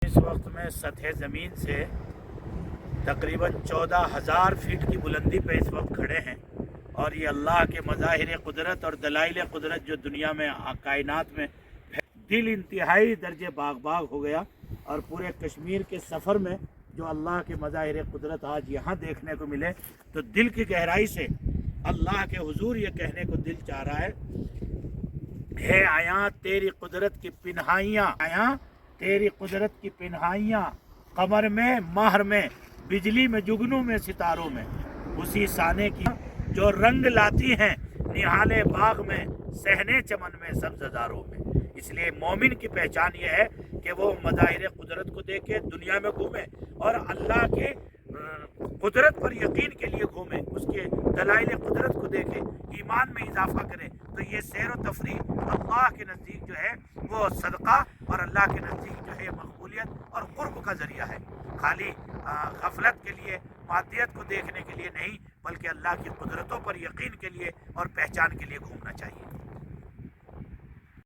اس وقت میں سطح زمین سے تقریباً 14,000 فٹ کی بلندی پہ اس وقت کھڑے ہیں، اور یہ اللہ کے مظاہر قدرت اور دلائل قدرت جو دنیا میں کائنات میں دل انتہائی درجے باغ باغ ہو گیا۔ اور پورے کشمیر کے سفر میں جو اللہ کے مظاہر قدرت آج یہاں دیکھنے کو ملے تو دل کی گہرائی سے اللہ کے حضور یہ کہنے کو دل چاہ رہا ہے آیاں تیری قدرت کی پنہائیاں، آیاں تیری قدرت کی پنہائیاں، قمر میں مہر میں بجلی میں جگنوں میں ستاروں میں، اسی سانے کی جو رنگ لاتی ہیں نہالے باغ میں صحنے چمن میں سبز ہزاروں میں۔ اس لیے مومن کی پہچان یہ ہے کہ وہ مظاہر قدرت کو دیکھے، دنیا میں گھومے اور اللہ کے قدرت پر یقین کے لیے گھومے، اس کے دلائل قدرت کو دیکھے، ایمان میں اضافہ کرے۔ تو یہ سیر و تفریح اللہ کے نزدیک جو ہے وہ صدقہ اور اللہ کے نزدیک جو ہے مقبولیت اور قرب کا ذریعہ ہے۔ خالی غفلت کے لیے، مادیت کو دیکھنے کے لیے نہیں، بلکہ اللہ کی قدرتوں پر یقین کے لیے اور پہچان کے لیے گھومنا چاہیے۔